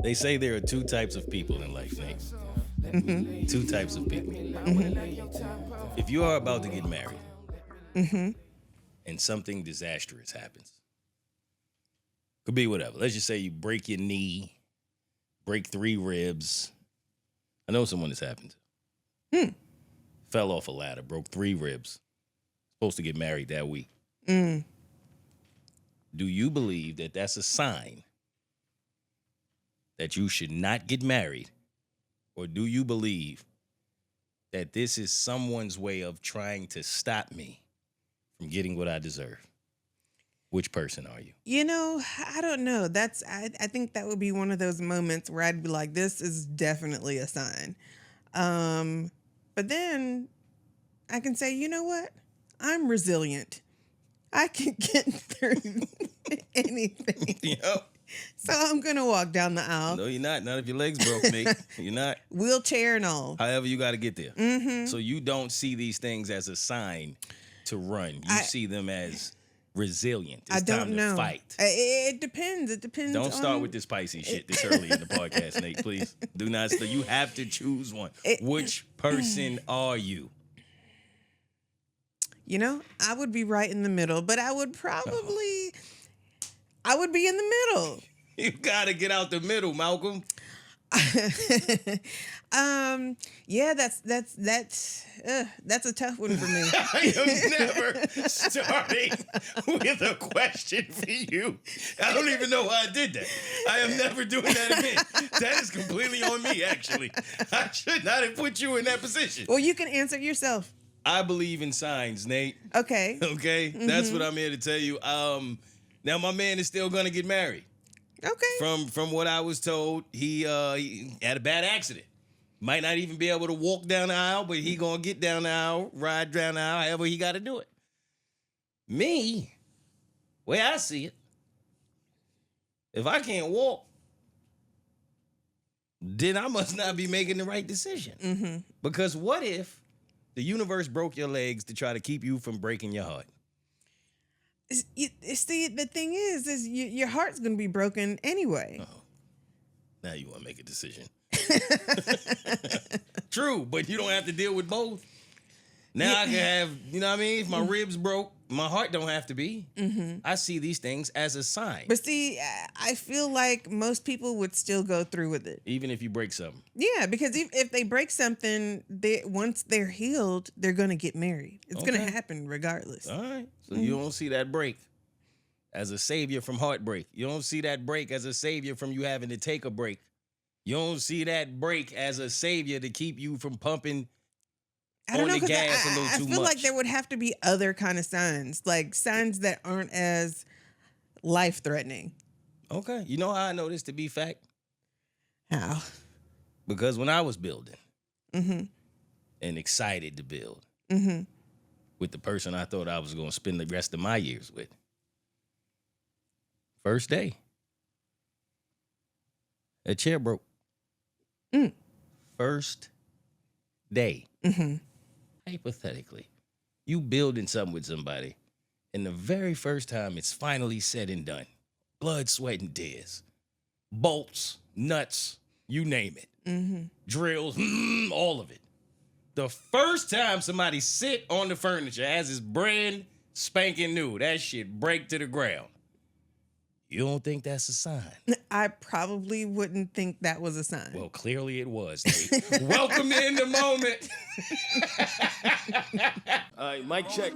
They say there are two types of people in life, Nate. Mm-hmm. Two types of people. Mm-hmm. If you are about to get married Mm-hmm. and something disastrous happens, could be whatever. Let's just say you break your knee, break 3 ribs. I know someone this happened to. Hmm. Fell off a ladder, broke 3 ribs. Supposed to get married that week. Mm. Do you believe that that's a sign that you should not get married? Or do you believe that this is someone's way of trying to stop me from getting what I deserve? Which person are you? You know, I don't know. I think that would be one of those moments where I'd be like, this is definitely a sign. But then I can say, you know what? I'm resilient. I can get through anything. Yep. So I'm going to walk down the aisle. No, you're not. Not if your legs broke, Nate. You're not. Wheelchair and all. However, you got to get there. Mm-hmm. So you don't see these things as a sign to run. You see them as resilient. It's I don't time know. to fight. It depends. It depends. Don't start with this Pisces shit this early in the podcast, Nate. Please do not. You have to choose one. Which person are you? You know, I would be right in the middle, but I would probably, I would be in the middle. You gotta get out the middle, Malcolm. Yeah, that's a tough one for me. I am never starting with a question for you. I don't even know why I did that. I am never doing that again. That is completely on me, actually. I should not have put you in that position. Well, you can answer yourself. I believe in signs, Nate. Okay. Okay? Mm-hmm. That's what I'm here to tell you. Now, my man is still gonna get married. Okay. From what I was told, he had a bad accident. Might not even be able to walk down the aisle, but he gonna get down the aisle, ride down the aisle, however he got to do it. Me, way I see it, if I can't walk, then I must not be making the right decision. Mm-hmm. Because what if the universe broke your legs to try to keep you from breaking your heart? See, the thing is your heart's going to be broken anyway. Oh. Now you want to make a decision. True, but you don't have to deal with both. Now I can have, you know what I mean? If my ribs broke, my heart don't have to be. Mm-hmm. I see these things as a sign. But see, I feel like most people would still go through with it. Even if you break something. Yeah, because if they break something, once they're healed, they're going to get married. It's going to happen regardless. All right. So you don't see that break as a savior from heartbreak. You don't see that break as a savior from you having to take a break. You don't see that break as a savior to keep you from pumping I don't on know, the gas a little I too feel much. like there would have to be other kind of signs, like signs that aren't as life-threatening. Okay. You know how I know this to be fact? How? Because when I was building Mm-hmm. and excited to build Mm-hmm. with the person I thought I was going to spend the rest of my years with, first day, a chair broke. First day. Mm-hmm. Hypothetically, you building something with somebody, and the very first time it's finally said and done, blood, sweat, and tears, bolts, nuts, you name it, drills, all of it. The first time somebody sit on the furniture as it's brand spanking new, that shit break to the ground. You don't think that's a sign? I probably wouldn't think that was a sign. Well, clearly it was, Nate. Welcome to In The Moment. All right, mic check.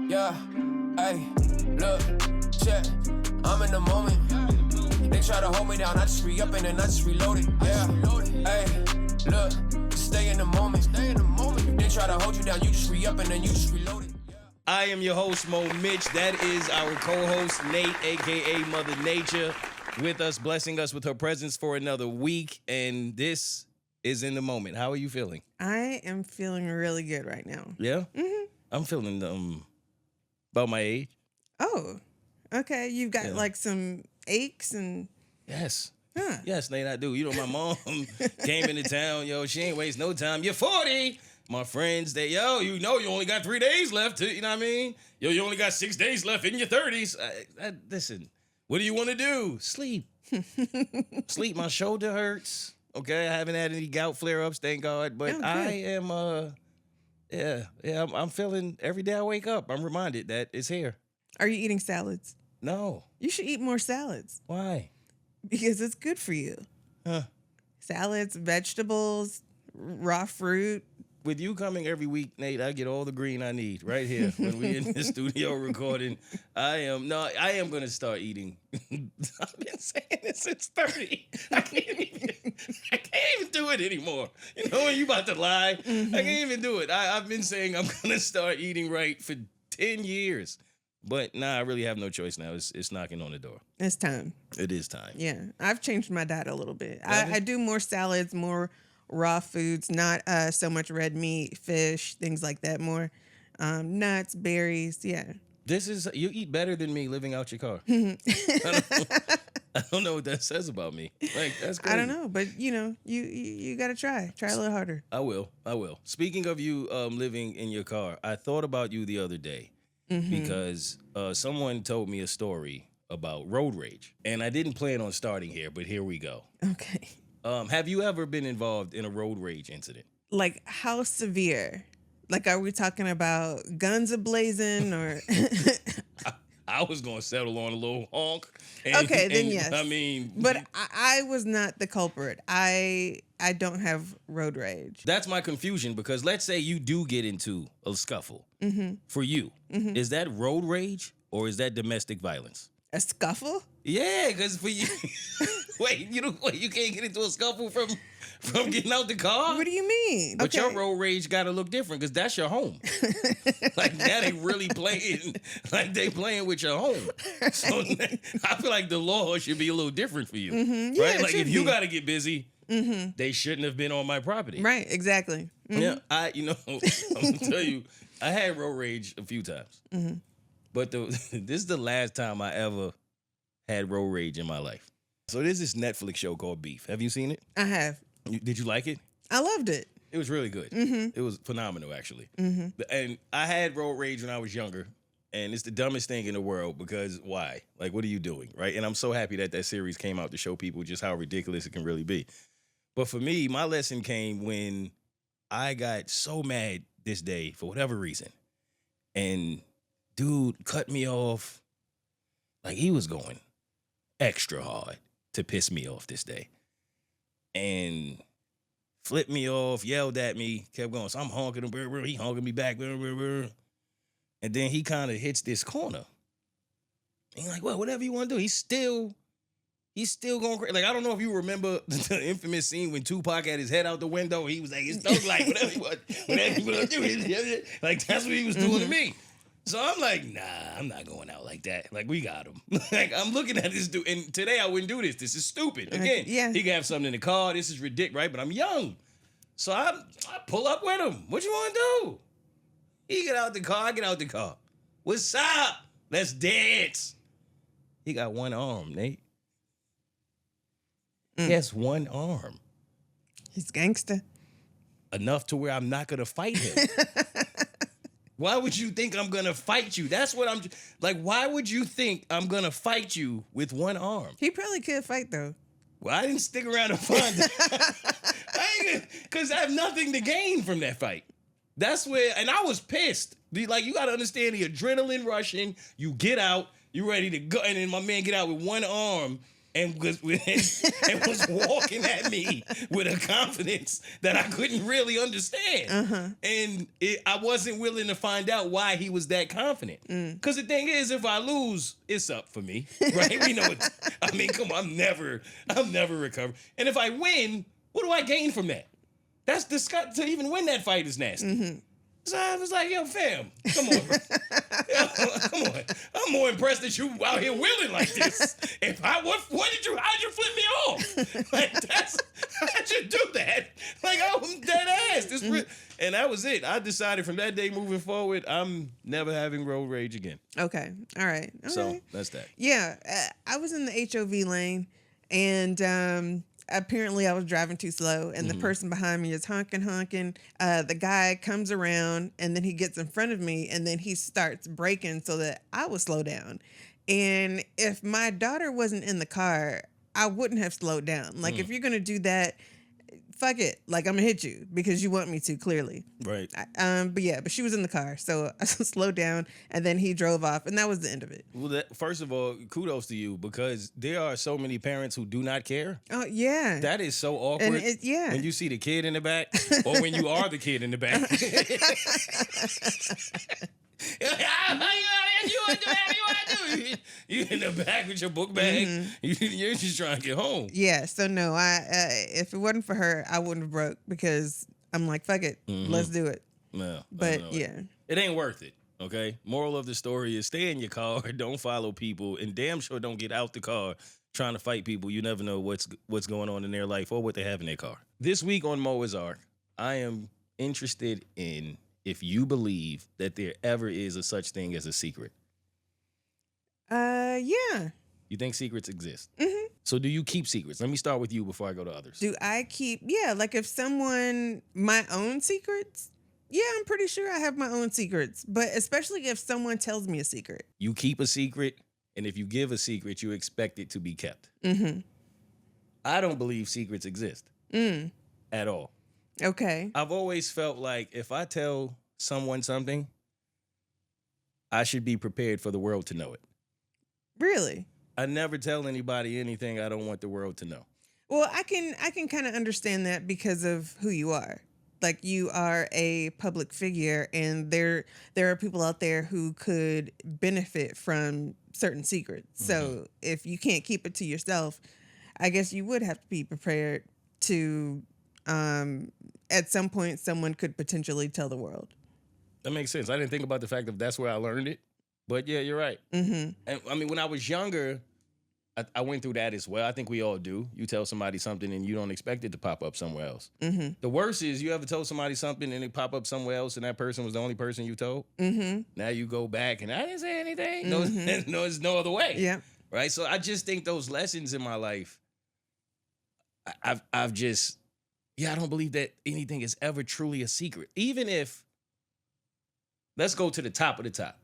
Yeah, hey, look, check. I'm in the moment. They try to hold me down, I just re-up and then I just reload it. Yeah, hey, look, just stay in the moment. Stay in the moment. They try to hold you down, you just re-up and then you just reload it. I am your host, Moe Mitch. That is our co-host, Nate, a.k.a. Mother Nature, with us, blessing us with her presence for another week. And this is In The Moment. How are you feeling? I am feeling really good right now. Yeah? Mm-hmm. I'm feeling about my age. Oh, okay. You've got like some aches and... Yes. Huh. Yes, Nate, I do. You know, my mom came into town. Yo, she ain't waste no time. You're 40. My friends, you only got 3 days left. You know what I mean? Yo, you only got 6 days left in your 30s. Listen, what do you want to do? Sleep. Sleep, my shoulder hurts. Okay, I haven't had any gout flare-ups, thank God. But Oh, good. I am, I'm feeling every day I wake up, I'm reminded that it's here. Are you eating salads? No. You should eat more salads Why? because it's good for you. Huh. Salads, vegetables, raw fruit. With you coming every week, Nate, I get all the green I need right here when we in the studio recording. I am going to start eating. I've been saying this since 30. I can't even do it anymore. You know when you about to lie? I can't even do it. I've been saying I'm going to start eating right for 10 years. But I really have no choice now. It's knocking on the door. It's time. It is time. Yeah, I've changed my diet a little bit. Have you? I do more salads, more raw foods, not so much red meat, fish, things like that. More nuts, berries. Yeah. You eat better than me living out your car. I don't know what that says about me. Like, that's crazy. I don't know, but you got to try a little harder. I will. Speaking of you living in your car, I thought about you the other day because someone told me a story about road rage, and I didn't plan on starting here, but here we go. Okay. Have you ever been involved in a road rage incident? Like how severe? Like, are we talking about guns a-blazing or? I was going to settle on a little honk. Okay, then yes. I mean, but I was not the culprit. I don't have road rage. that's my confusion because let's say you do get into a scuffle. For you, is that road rage or is that domestic violence? A scuffle? Yeah, because for you, you can't get into a scuffle from getting out the car. What do you mean? But your road rage got to look different because that's your home. Like now they really playing, like they playing with your home. So I feel like the law should be a little different for you, Yeah, right? it Like should if you be. got to get busy, they shouldn't have been on my property. Right, exactly. Yeah, I'm gonna tell you, I had road rage a few times, but this is the last time I ever had road rage in my life. So there's this Netflix show called Beef. Have you seen it? I have. Did you like it? I loved it. It was really good. It was phenomenal, actually. And I had road rage when I was younger, and it's the dumbest thing in the world because why? Like, what are you doing, right? And I'm so happy that series came out to show people just how ridiculous it can really be. But for me, my lesson came when I got so mad this day for whatever reason, and dude cut me off like he was going extra hard to piss me off this day. And flipped me off, yelled at me, kept going. So I'm honking him, he honking me back. And then he kind of hits this corner. And he's like, well, whatever you want to do. He's still going crazy. Like, I don't know if you remember the infamous scene when Tupac had his head out the window. He was like, his thug like, whatever you want to do. Like, that's what he was doing to me. So I'm like, nah, I'm not going out like that. Like, we got him. Like, I'm looking at this dude, and today I wouldn't do this. This is stupid. Again, yeah. he can have something in the car. This is ridiculous, right? But I'm young. So I pull up with him. What you want to do? He get out the car, I get out the car. What's up? Let's dance. He got one arm, Nate. He has one arm. He's gangster. Enough to where I'm not going to fight him. Why would you think I'm going to fight you? That's what I'm... Like, why would you think I'm going to fight you with one arm? He probably could fight, though. Well, I didn't stick around to find it. Because I have nothing to gain from that fight. That's where... And I was pissed. Like, you got to understand the adrenaline rushing. You get out. You ready to go. And then my man get out with one arm and was walking at me with a confidence that I couldn't really understand. And I wasn't willing to find out why he was that confident. Because the thing is, if I lose, it's up for me, right? We know it. I mean, come on, I'm never recover. And if I win, what do I gain from that? That's disgusting. To even win that fight is nasty. So I was like, yo, fam, come on, bro. Yo, come on. I'm more impressed that you out here willing like this. How'd you flip me off? Like, how'd you do that? Like, I'm dead ass. And that was it. I decided from that day moving forward, I'm never having road rage again. Okay. All right. So that's that. Yeah. I was in the HOV lane, and apparently I was driving too slow, and the person behind me is honking. The guy comes around, and then he gets in front of me, and then he starts braking so that I would slow down. And if my daughter wasn't in the car, I wouldn't have slowed down. Like, if you're going to do that, fuck it. Like, I'm going to hit you because you want me to, clearly. Right. But she was in the car. So I slowed down, and then he drove off, and that was the end of it. Well, first of all, kudos to you, because there are so many parents who do not care. Oh, yeah. That is so awkward. And yeah. When you see the kid in the back, or when you are the kid in the back. You in the back with your book bag. You're just trying to get home. Yeah. So no, if it wasn't for her, I wouldn't have broke, because I'm like, fuck it, let's do it. No, But yeah, it ain't worth it. Okay. Moral of the story is stay in your car, don't follow people, and damn sure don't get out the car trying to fight people. You never know what's going on in their life or what they have in their car. This week on Moe's Arc, I am interested in if you believe that there ever is a such thing as a secret. yeah. You think secrets exist? Mm-hmm. So do you keep secrets? Let me start with you before I go to others. Do I keep? Yeah, like if my own secrets. Yeah, I'm pretty sure I have my own secrets, but especially if someone tells me a secret. You keep a secret, and if you give a secret, you expect it to be kept. Mm-hmm. I don't believe secrets exist at all. Okay. I've always felt like if I tell someone something, I should be prepared for the world to know it. Really? I never tell anybody anything I don't want the world to know. Well, I can kind of understand that because of who you are. Like, you are a public figure, and there are people out there who could benefit from certain secrets. So if you can't keep it to yourself, I guess you would have to be prepared to, at some point, someone could potentially tell the world. That makes sense. I didn't think about the fact that that's where I learned it. But yeah, you're right. Mm-hmm. And I mean, when I was younger, I went through that as well. I think we all do. You tell somebody something and you don't expect it to pop up somewhere else. Mm-hmm. The worst is you ever told somebody something and it pop up somewhere else and that person was the only person you told. Mm-hmm. Now you go back and I didn't say anything. No, there's no other way. Yeah. Right. So I just think those lessons in my life, I've just, I don't believe that anything is ever truly a secret. Even if, let's go to the top of the top.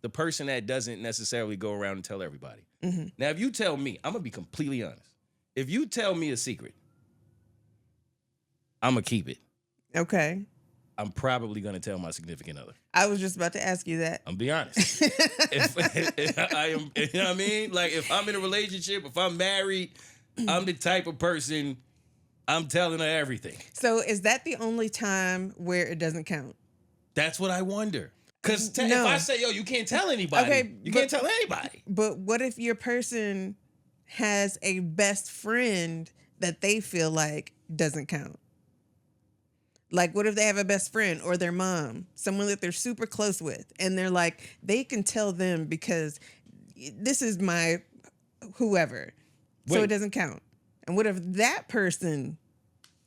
The person that doesn't necessarily go around and tell everybody. Mm-hmm. Now, if you tell me, I'm going to be completely honest. If you tell me a secret, I'm going to keep it. Okay. I'm probably going to tell my significant other. I was just about to ask you that. I'm be honest. if I am, you know what I mean? Like, if I'm in a relationship, if I'm married, I'm the type of person, I'm telling her everything. So is that the only time where it doesn't count? That's what I wonder. Because No. if I say, yo, you can't tell anybody, Okay, you can't tell anybody. But what if your person has a best friend that they feel like doesn't count? Like, what if they have a best friend or their mom, someone that they're super close with, and they're like, they can tell them because this is my whoever, so Wait. it doesn't count. And what if that person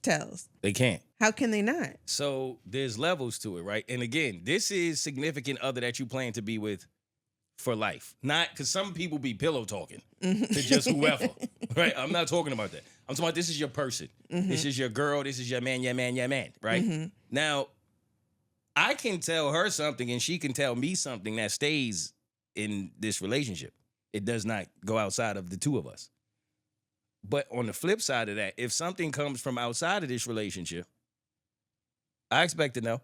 tells? They can't. How can they not? So there's levels to it, right? And again, this is significant other that you plan to be with for life. Not because some people be pillow talking to just whoever, right? I'm not talking about that. I'm talking about this is your person. This is your girl. This is your man, right? Now, I can tell her something and she can tell me something that stays in this relationship. It does not go outside of the two of us. But on the flip side of that, if something comes from outside of this relationship, I expect to know.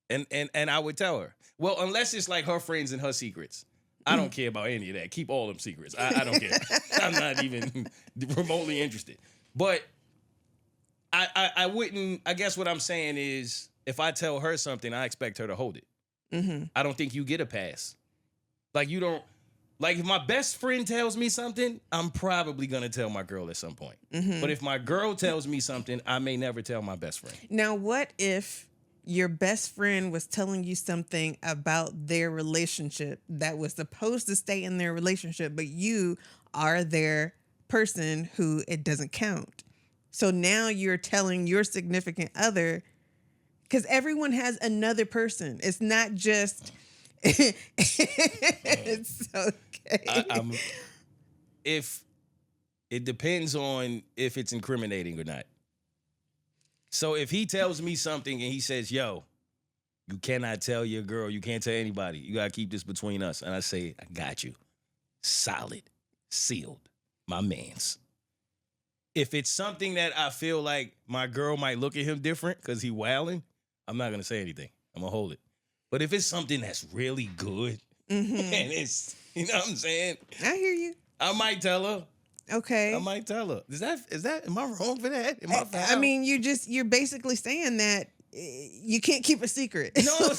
And I would tell her. Well, unless it's like her friends and her secrets. I don't care about any of that. Keep all them secrets. I don't care. I'm not even remotely interested. But I wouldn't, I guess what I'm saying is if I tell her something, I expect her to hold it. I don't think you get a pass. Like you don't, like if my best friend tells me something, I'm probably going to tell my girl at some point. But if my girl tells me something, I may never tell my best friend. Now, what if your best friend was telling you something about their relationship that was supposed to stay in their relationship, but you are their person who it doesn't count? So now you're telling your significant other, because everyone has another person. It's not just... It's okay. If it depends on if it's incriminating or not. So if he tells me something and he says, yo, you cannot tell your girl, you can't tell anybody. You got to keep this between us. And I say, I got you. Solid. Sealed. my mans. If it's something that I feel like my girl might look at him different because he wilding, I'm not gonna say anything. I'm gonna hold it. But if it's something that's really good and it's, you know what I'm saying? I hear you. I might tell her. Okay. I might tell her. Is that? Am I wrong for that? Am I foul? I mean, you're basically saying that you can't keep a secret. No.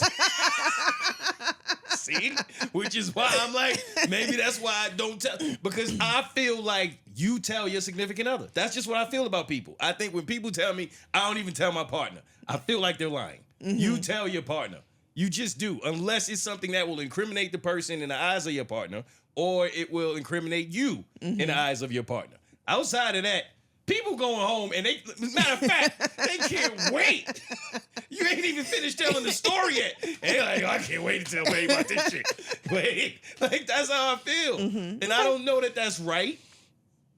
See? Which is why I'm like, maybe that's why I don't tell. Because I feel like you tell your significant other. That's just what I feel about people. I think when people tell me, I don't even tell my partner. I feel like they're lying. You tell your partner. You just do. Unless it's something that will incriminate the person in the eyes of your partner, or it will incriminate you in the eyes of your partner. Outside of that, people going home and they, matter of fact, they can't wait. You ain't even finished telling the story yet. And they're like, I can't wait to tell Babe about this shit. Wait, like that's how I feel. And I don't know that that's right,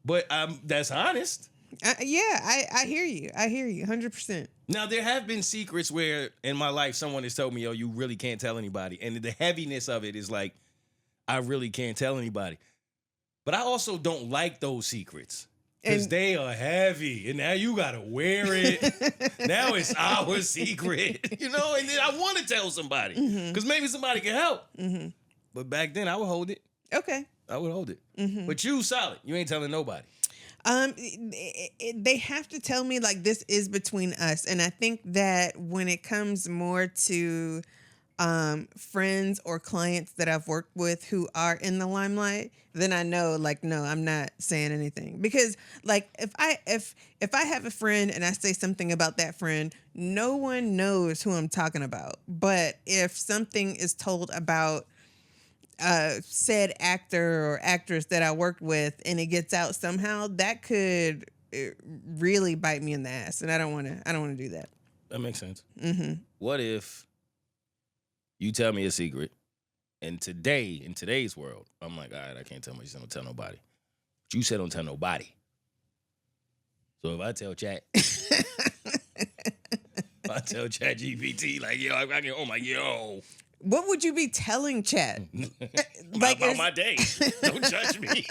but that's honest. I hear you. I hear you 100%. Now, there have been secrets where in my life someone has told me, yo, you really can't tell anybody. And the heaviness of it is like, I really can't tell anybody. But I also don't like those secrets. Because they are heavy, and now you gotta wear it. Now it's our secret, you know. And then I want to tell somebody because maybe somebody can help. But back then, I would hold it. Okay, I would hold it. But you solid. You ain't telling nobody. They have to tell me like this is between us, and I think that when it comes more to friends or clients that I've worked with who are in the limelight, then I know like, no, I'm not saying anything. Because like if I have a friend and I say something about that friend, no one knows who I'm talking about. But if something is told about said actor or actress that I worked with and it gets out somehow, that could really bite me in the ass. And I don't want to do that. That makes sense. What if you tell me a secret, and today, in today's world, I'm like, all right, I can't tell my son, don't tell nobody. But you said don't tell nobody. So if I tell Chat, if I tell Chat GPT, like, yo, I get home, like, yo. What would you be telling Chat? Like about my day. Don't judge me.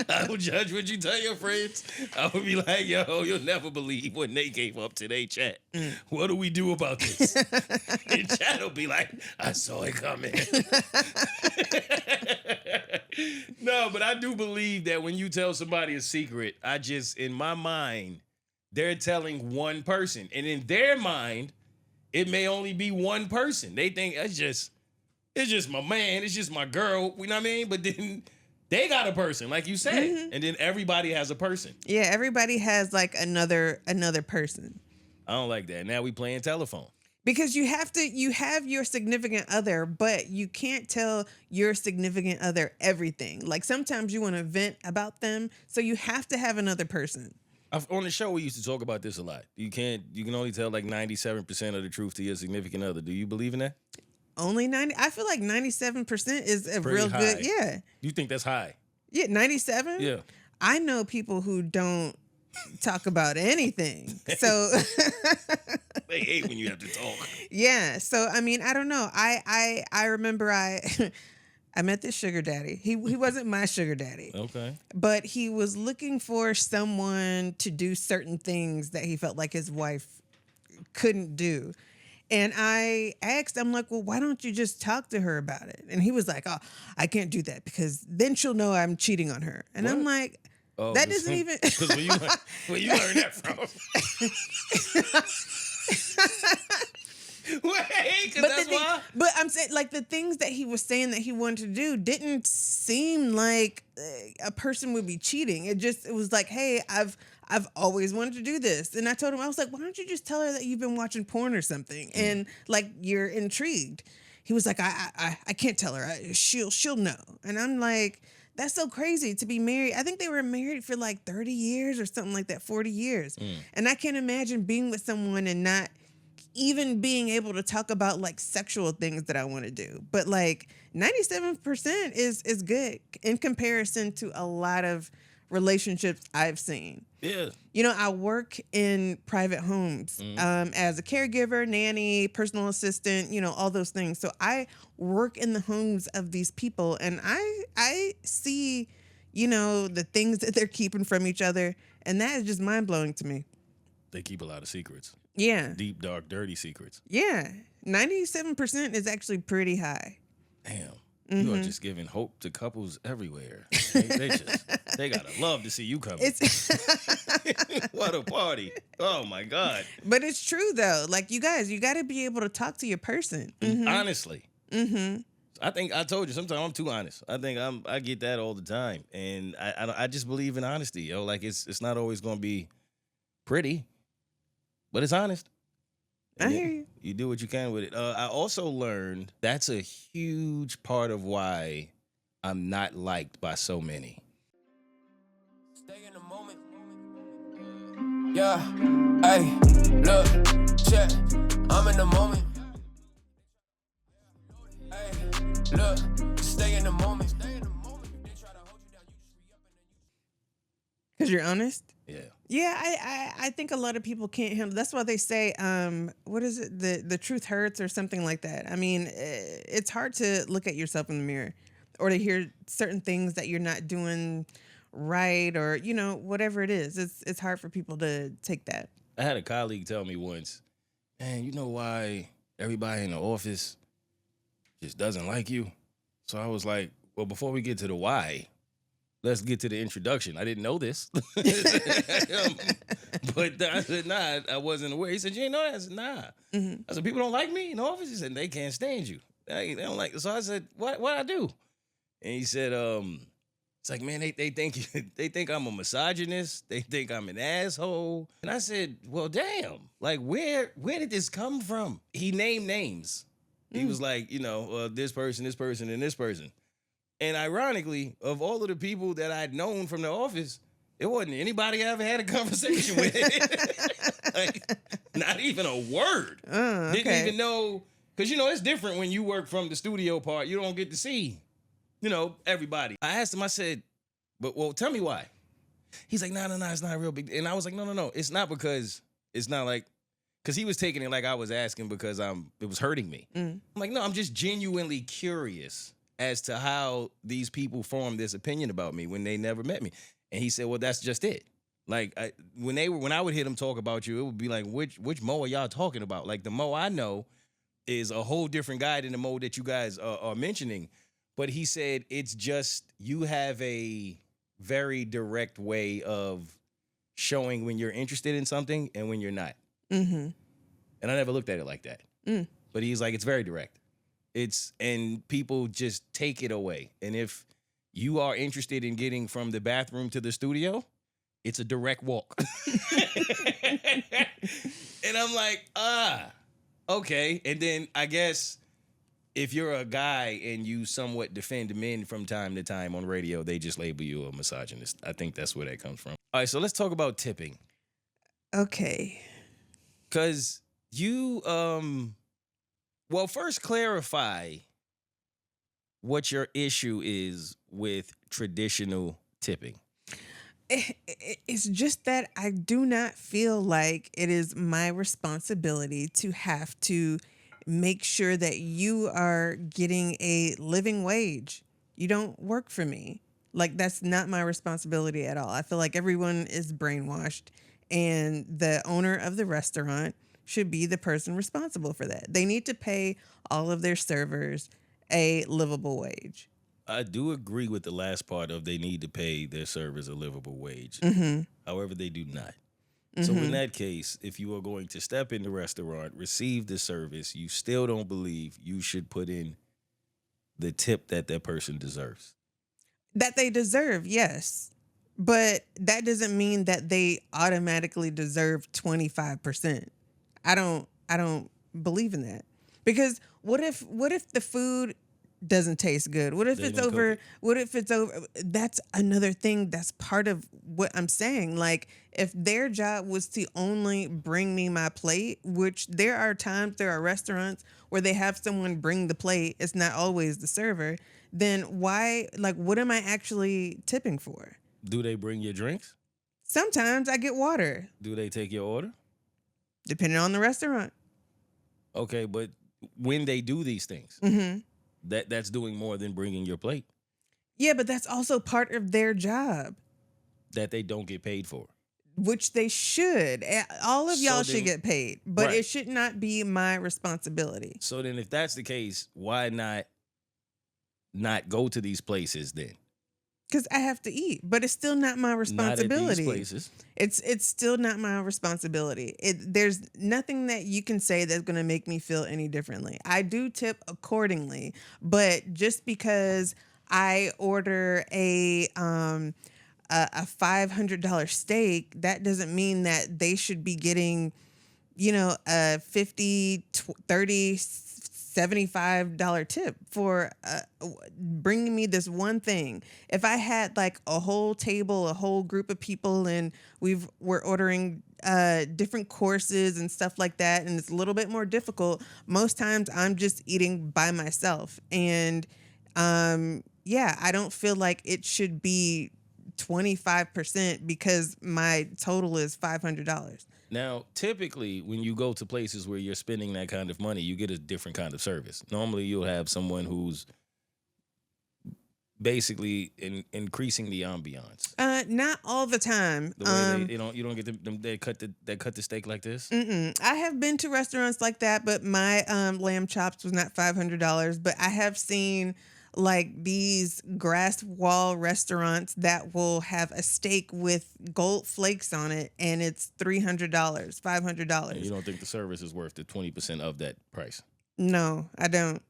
I will judge what you tell your friends. I would be like, yo, you'll never believe what Nate gave up today, Chat. What do we do about this? And Chat will be like, I saw it coming. No, but I do believe that when you tell somebody a secret, in my mind, they're telling one person. And in their mind, it may only be one person. They think it's just my man, it's just my girl, you know what I mean? But then they got a person, like you said. And then everybody has a person. Yeah, everybody has like another person. I don't like that. Now we playing telephone. Because you have your significant other, but you can't tell your significant other everything. Like sometimes you want to vent about them, so you have to have another person. On the show, we used to talk about this a lot. You can only tell like 97% of the truth to your significant other. Do you believe in that? Only 90? I feel like 97% is a Pretty real high. good, yeah. You think that's high? Yeah, 97? Yeah. I know people who don't talk about anything. So they hate when you have to talk. Yeah. So I mean, I don't know. I remember I met this sugar daddy. He wasn't my sugar daddy. Okay. But he was looking for someone to do certain things that he felt like his wife couldn't do. And I asked, I'm like, well, why don't you just talk to her about it? And he was like, oh, I can't do that because then she'll know I'm cheating on her. And I'm like, that doesn't even... Because where you learn that from? Wait, because that's why? But I'm saying, like, the things that he was saying that he wanted to do didn't seem like a person would be cheating. It was like, hey, I've always wanted to do this. And I told him, I was like, why don't you just tell her that you've been watching porn or something? And like, you're intrigued. He was like, I can't tell her. She'll know. And I'm like, that's so crazy to be married. I think they were married for like 30 years or something like that, 40 years. And I can't imagine being with someone and not even being able to talk about like sexual things that I want to do. But like 97% is good in comparison to a lot of relationships I've seen. Yeah. You know, I work in private homes as a caregiver, nanny, personal assistant, you know, all those things. So I work in the homes of these people and I see, the things that they're keeping from each other. And that is just mind blowing to me. They keep a lot of secrets. Yeah. Deep, dark, dirty secrets. Yeah. 97% is actually pretty high. Damn. You are just giving hope to couples everywhere. They gotta love to see you coming. What a party. Oh my God. But it's true though. Like you guys, you got to be able to talk to your person. Mm-hmm. Honestly. Mm-hmm. I think I told you sometimes I'm too honest. I think I get that all the time. And I just believe in honesty, yo. Like it's not always gonna be pretty, but it's honest. I hear you. You do what you can with it. I also learned that's a huge part of why I'm not liked by so many. Stay in the moment. Yeah, hey, look, check. I'm in the moment. Hey, look, stay in the moment. Because you're honest? Yeah. Yeah, I think a lot of people can't handle. That's why they say, what is it? The truth hurts or something like that. I mean, it's hard to look at yourself in the mirror or to hear certain things that you're not doing right or, whatever it is. It's hard for people to take that. I had a colleague tell me once, man, you know why everybody in the office just doesn't like you? So I was like, well, before we get to the why, let's get to the introduction. I didn't know this. But I said, nah, I wasn't aware. He said, you ain't know that? I said, nah. Mm-hmm. I said, people don't like me in the office? He said, they can't stand you. They don't like. So I said, what I do? And he said, it's like, man, they think they think I'm a misogynist. They think I'm an asshole. And I said, well, damn. Like, where did this come from? He named names. He was like, this person, and this person. And ironically, of all of the people that I'd known from the office, it wasn't anybody I ever had a conversation with. Like, not even a word. Okay. Didn't even know. Because, it's different when you work from the studio part. You don't get to see, everybody. I asked him, I said, well, tell me why. He's like, no, it's not a real big. And I was like, no. It's not because it's not like, because he was taking it like I was asking because it was hurting me. I'm like, no, I'm just genuinely curious as to how these people formed this opinion about me when they never met me. And he said, well, that's just it. Like, when I would hear them talk about you, it would be like, which Moe are y'all talking about? Like, the Moe I know is a whole different guy than the Moe that you guys are mentioning. But he said, it's just, you have a very direct way of showing when you're interested in something and when you're not. Mm-hmm. And I never looked at it like that. But he's like, it's very direct. And people just take it away. And if you are interested in getting from the bathroom to the studio, it's a direct walk. And I'm like, okay. And then I guess if you're a guy and you somewhat defend men from time to time on radio, they just label you a misogynist. I think that's where that comes from. All right, so let's talk about tipping. Okay. Because you, well, first clarify what your issue is with traditional tipping. It's just that I do not feel like it is my responsibility to have to make sure that you are getting a living wage. You don't work for me. Like, that's not my responsibility at all. I feel like everyone is brainwashed, and the owner of the restaurant should be the person responsible for that. They need to pay all of their servers a livable wage. I do agree with the last part of they need to pay their servers a livable wage. However, they do not. So in that case, if you are going to step in the restaurant, receive the service, you still don't believe you should put in the tip that person deserves. That they deserve, yes. But that doesn't mean that they automatically deserve 25%. I don't believe in that. Because what if the food doesn't taste good? What if it's over? What if it's over? That's another thing that's part of what I'm saying. Like, if their job was to only bring me my plate, which there are restaurants where they have someone bring the plate, it's not always the server, then why, like, what am I actually tipping for? Do they bring your drinks? Sometimes I get water. Do they take your order? Depending on the restaurant. Okay, but when they do these things, that's doing more than bringing your plate. Yeah, but that's also part of their job, that they don't get paid for. which they should. All of So y'all should then- get paid, but Right. it should not be my responsibility. So then if that's the case, why not go to these places then? Because I have to eat, but it's still not my responsibility. Not at these places. It's still not my responsibility. There's nothing that you can say that's going to make me feel any differently. I do tip accordingly, but just because I order a $500 steak, that doesn't mean that they should be getting, a 50, 30, $75 tip for bringing me this one thing. If I had like a whole table, a whole group of people, and we're ordering different courses and stuff like that, and it's a little bit more difficult, most times I'm just eating by myself. And I don't feel like it should be 25% because my total is $500. Now, typically, when you go to places where you're spending that kind of money, you get a different kind of service. Normally, you'll have someone who's basically increasing the ambiance. Not all the time. The way you don't get them. They cut the steak like this. I have been to restaurants like that, but my lamb chops was not $500. But I have seen like these grass wall restaurants that will have a steak with gold flakes on it, and it's $300, $500. And you don't think the service is worth the 20% of that price? No, I don't.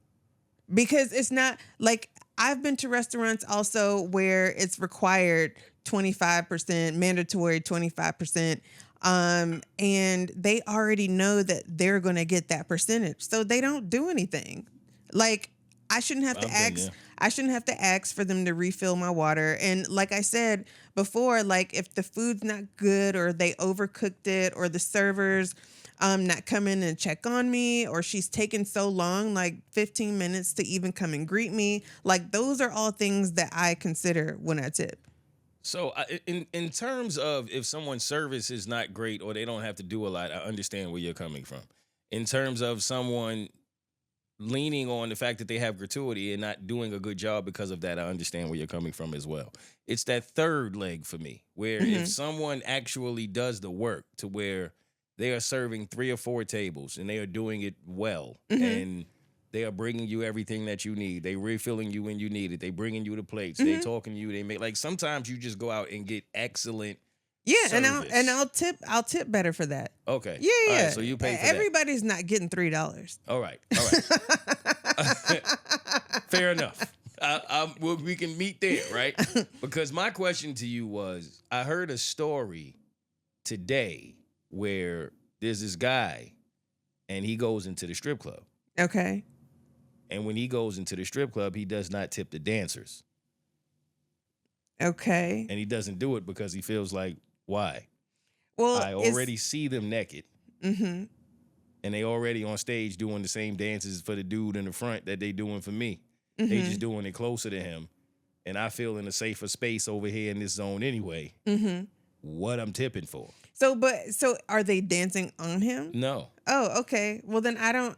Because it's not like, I've been to restaurants also where it's required 25%, mandatory 25%. And they already know that they're going to get that percentage. So they don't do anything. Like, I shouldn't have to ask. I shouldn't have to ask for them to refill my water. And like I said before, like if the food's not good or they overcooked it or the servers not come in and check on me, or she's taking so long, like 15 minutes to even come and greet me, like those are all things that I consider when I tip. So in terms of if someone's service is not great or they don't have to do a lot, I understand where you're coming from. In terms of someone leaning on the fact that they have gratuity and not doing a good job because of that, I understand where you're coming from as well. It's that third leg for me, where if someone actually does the work to where they are serving 3 or 4 tables and they are doing it well, and they are bringing you everything that you need. They refilling you when you need it. They bringing you the plates. They talking to you. They make, like, sometimes you just go out and get excellent service. and I'll tip better for that. Okay. Yeah. All right, so you pay for Everybody's not getting $3. All right. Fair enough. We can meet there, right? Because my question to you was, I heard a story today where there's this guy and he goes into the strip club. Okay. And when he goes into the strip club, he does not tip the dancers. Okay. And he doesn't do it because he feels like, why? Well, I already see them naked. Mm-hmm. And they already on stage doing the same dances for the dude in the front that they doing for me. Mm-hmm. They just doing it closer to him. And I feel in a safer space over here in this zone anyway. Mm-hmm. What I'm tipping for. So are they dancing on him? No. Oh, okay. Well, then I don't.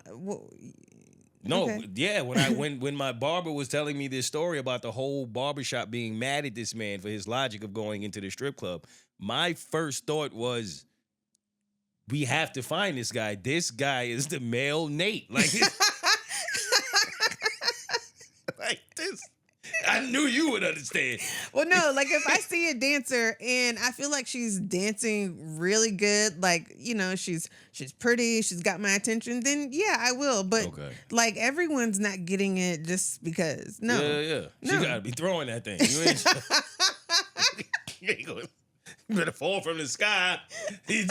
No, okay. Yeah. When my barber was telling me this story about the whole barbershop being mad at this man for his logic of going into the strip club, my first thought was, we have to find this guy. This guy is the male Nate. Like this. I knew you would understand. Well, no, like if I see a dancer and I feel like she's dancing really good, like, she's pretty, she's got my attention, then yeah, I will. But like everyone's not getting it just because. No. Yeah. No. She gotta be throwing that thing. You ain't going. You better fall from the sky. You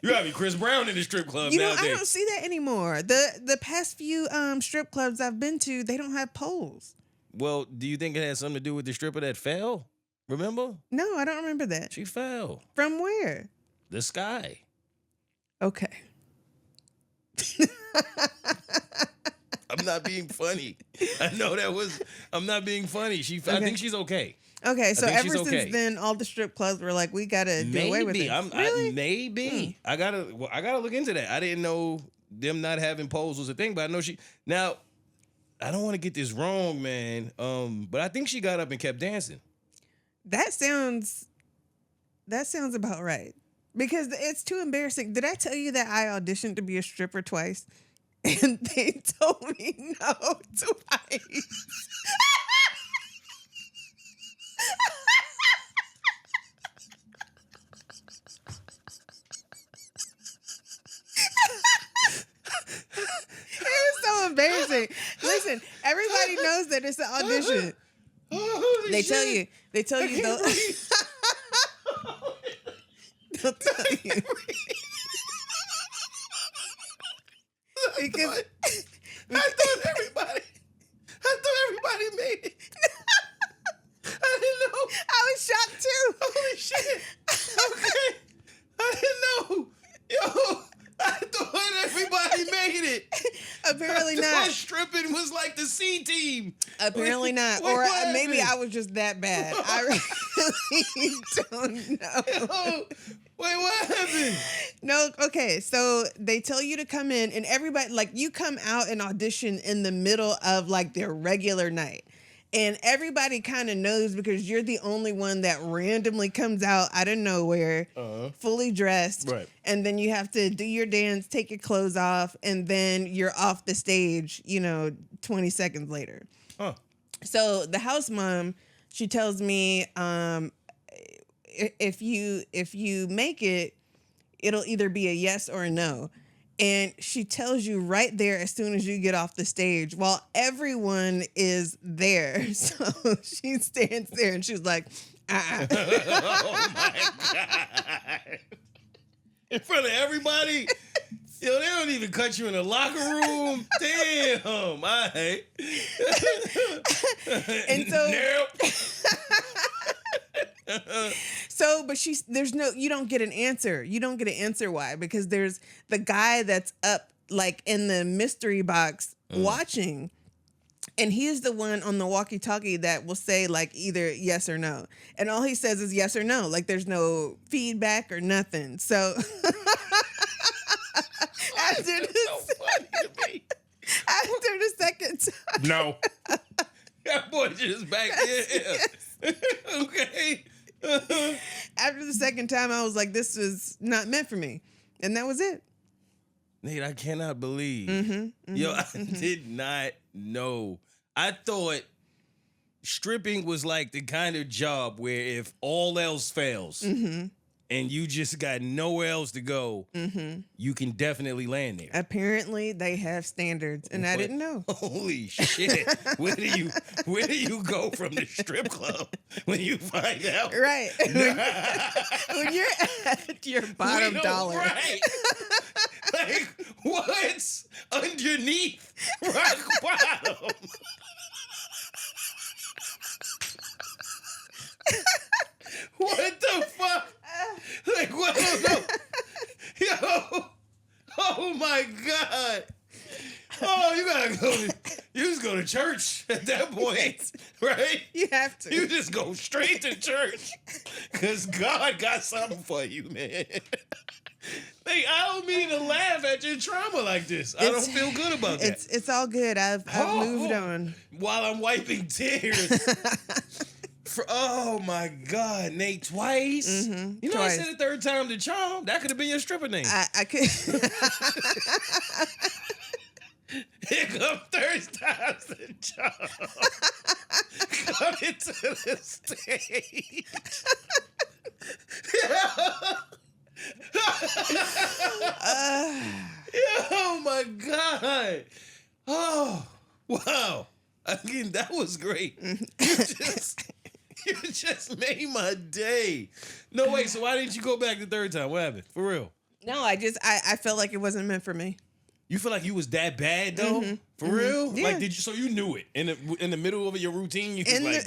gotta be Chris Brown in the strip club nowadays. I don't see that anymore. The past few strip clubs I've been to, they don't have poles. Well, do you think it has something to do with the stripper that fell? Remember? No, I don't remember that. She fell. From where? The sky. Okay. I'm not being funny. I know I'm not being funny. I think she's okay. Okay, so ever she's okay. since then, all the strip clubs were like, we gotta do away with it. Really? Maybe. I gotta look into that. I didn't know them not having poles was a thing, but I know now, I don't want to get this wrong, man. But I think she got up and kept dancing. That sounds about right. Because it's too embarrassing. Did I tell you that I auditioned to be a stripper twice? And they told me no twice. It was so embarrassing. Listen, everybody knows that it's an audition. Oh, They tell you though. They'll tell you. Because I thought everybody made it. I didn't know. I was shocked too. Holy shit. Okay. I didn't know. Yo, I thought everybody made it. Apparently I not. thought stripping was like the C team. Apparently not. Wait, Or what maybe I happened? was just that bad. I really don't know. Yo, wait, what happened? No, okay. So they tell you to come in, and everybody, like, you come out and audition in the middle of like their regular night. And everybody kind of knows because you're the only one that randomly comes out out of nowhere, fully dressed. Right. And then you have to do your dance, take your clothes off, and then you're off the stage, 20 seconds later. Huh. So the house mom, she tells me, if you make it, it'll either be a yes or a no. And she tells you right there as soon as you get off the stage while everyone is there. So she stands there and she's like, Oh my God. In front of everybody? Yo, they don't even cut you in the locker room. Damn, all right. And so, Nope. but you don't get an answer. You don't get an answer why? Because there's the guy that's up like in the mystery box watching, and he's the one on the walkie-talkie that will say like either yes or no. And all he says is yes or no. Like there's no feedback or nothing. So after the second time. No. That boy just back there. Okay. After the second time, I was like, this is not meant for me. And that was it. Nate, I cannot believe. Yo, I did not know. I thought stripping was like the kind of job where if all else fails and you just got nowhere else to go, you can definitely land there. Apparently, they have standards, and I didn't know. Holy shit. Where do you go from the strip club when you find out? Right. When you're at your bottom dollar. Right. Like, what's underneath rock bottom? What the fuck? Like, what? No. Yo. Oh my God. Oh, you just go to church at that point, right? You have to. You just go straight to church because God got something for you, man. Like, I don't mean to laugh at your trauma like this. I don't feel good about that. It's all good. I've moved on. While I'm wiping tears. Oh my God, Nate, twice? You know, twice. I said the third time the charm. That could have been your stripper name. I could. Here come third time the charm. Coming to the stage. Oh my God. Oh, wow. I mean, that was great. You just made my day. No, wait, so why didn't you go back the third time? What happened? For real? No, I felt like it wasn't meant for me. You feel like you was that bad though? For real? Yeah. Like, so you knew it in the middle of your routine? You was like,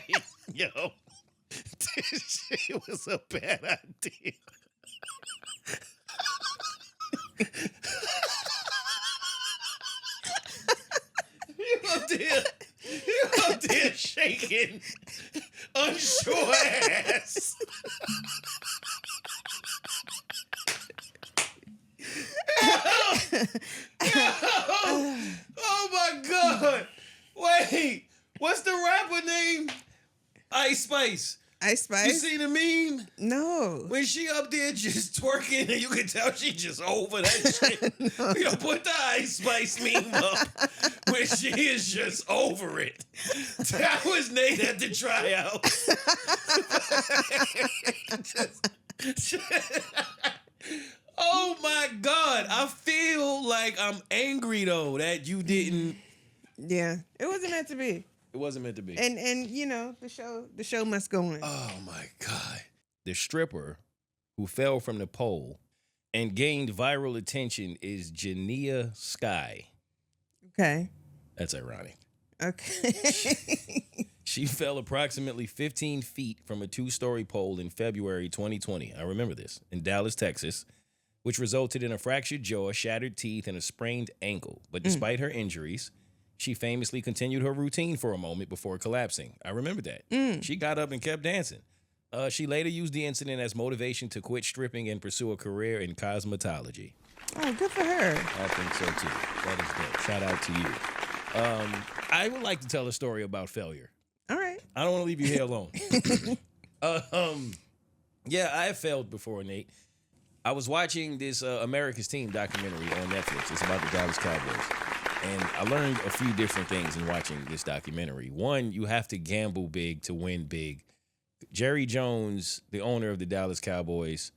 damn. Yo, this shit was a bad idea. You up there shaking, unsure ass. the rapper named Ice Spice. Ice Spice? You see the meme? No. When she up there just twerking and you can tell she just over that shit. No. You know, put the Ice Spice meme up when she is just over it. That was Nate at the tryout. Oh my God. I feel like I'm angry though that you didn't. Yeah. It wasn't meant to be. It wasn't meant to be. And you know, the show must go on. Oh my God. The stripper who fell from the pole and gained viral attention is Jania Sky. Okay. That's ironic. Okay. She fell approximately 15 feet from a 2-story pole in February 2020. I remember this. In Dallas, Texas, which resulted in a fractured jaw, shattered teeth, and a sprained ankle. But despite her injuries, she famously continued her routine for a moment before collapsing. I remember that. She got up and kept dancing. She later used the incident as motivation to quit stripping and pursue a career in cosmetology. Oh, good for her. I think so too. That is dope. Shout out to you. I would like to tell a story about failure. All right. I don't want to leave you here alone. Yeah, I have failed before, Nate. I was watching this America's Team documentary on Netflix. It's about the Dallas Cowboys. And I learned a few different things in watching this documentary. One, you have to gamble big to win big. Jerry Jones, the owner of the Dallas Cowboys,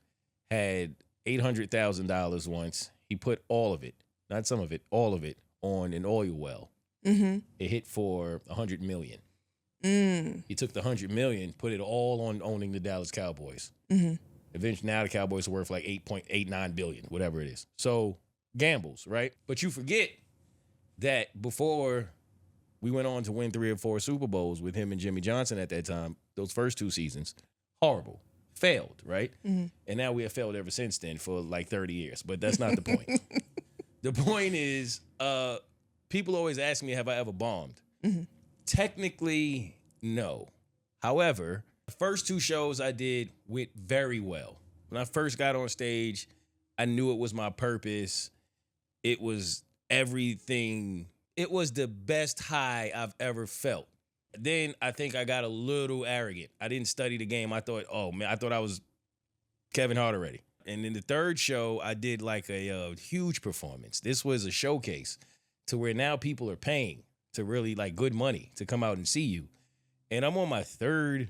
had $800,000 once. He put all of it, not some of it, all of it, on an oil well. Mm-hmm. It hit for $100 million. Mm. He took the $100 million, put it all on owning the Dallas Cowboys. Mm-hmm. Eventually, now the Cowboys are worth like $8.89 billion, whatever it is. So gambles, right? But you forget that before we went on to win 3 or 4 Super Bowls with him and Jimmy Johnson at that time, those first 2 seasons, horrible, failed, right? Mm-hmm. And now we have failed ever since then for like 30 years. But that's not the point. The point is, people always ask me, have I ever bombed? Mm-hmm. Technically, no. However, the first 2 shows I did went very well. When I first got on stage, I knew it was my purpose. It was everything. It was the best high I've ever felt. Then I think I got a little arrogant. I didn't study the game. I thought, oh man, I thought I was Kevin Hart already. And in the 3rd show, I did like a huge performance. This was a showcase to where now people are paying to really like good money to come out and see you. And I'm on my 3rd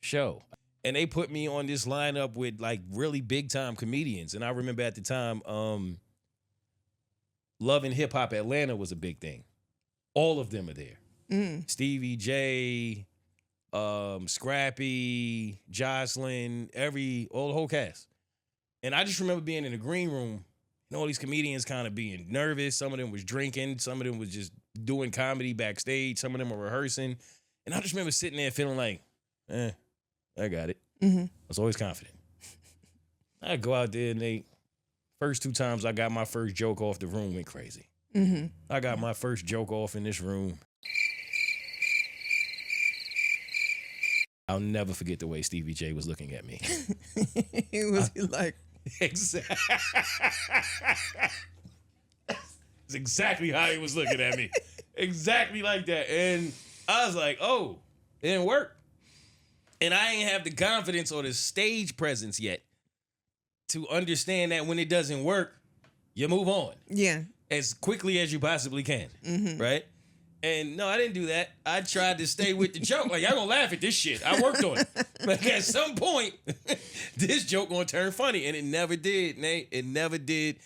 show. And they put me on this lineup with like really big time comedians. And I remember at the time, Love and Hip Hop Atlanta was a big thing. All of them are there. Mm. Stevie J, Scrappy, Jocelyn, the whole cast. And I just remember being in the green room and all these comedians kind of being nervous. Some of them was drinking. Some of them was just doing comedy backstage. Some of them were rehearsing. And I just remember sitting there feeling like, I got it. Mm-hmm. I was always confident. I go out there and first 2 times I got my first joke off, the room went crazy. Mm-hmm. I got my first joke off in this room. I'll never forget the way Stevie J was looking at me. He was like, Exactly. It's exactly how he was looking at me. Exactly like that. And I was like, oh, it didn't work. And I ain't have the confidence or the stage presence yet to understand that when it doesn't work, you move on. yeah. As quickly as you possibly can. Mm-hmm. Right? And no, I didn't do that. I tried to stay with the joke. Like, y'all gonna laugh at this shit. I worked on it. Like, at some point, this joke gonna turn funny. And it never did, Nate. It never did.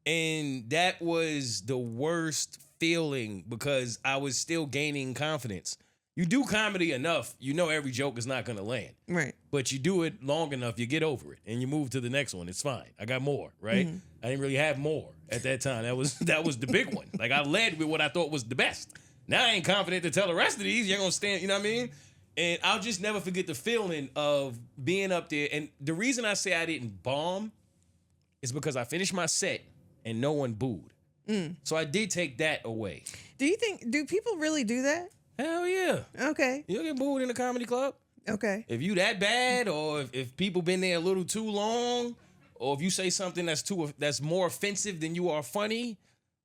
And that was the worst feeling because I was still gaining confidence. You do comedy enough, you know every joke is not gonna land. Right. But you do it long enough, you get over it, and you move to the next one. It's fine. I got more, right? Mm-hmm. I didn't really have more at that time. That was the big one. Like, I led with what I thought was the best. Now I ain't confident to tell the rest of these. You're gonna stand, you know what I mean? And I'll just never forget the feeling of being up there. And the reason I say I didn't bomb is because I finished my set and no one booed. So I did take that away. Do people really do that? Hell yeah. Okay. You'll get booed in a comedy club. Okay. If you that bad, or if people been there a little too long, or if you say something that's more offensive than you are funny,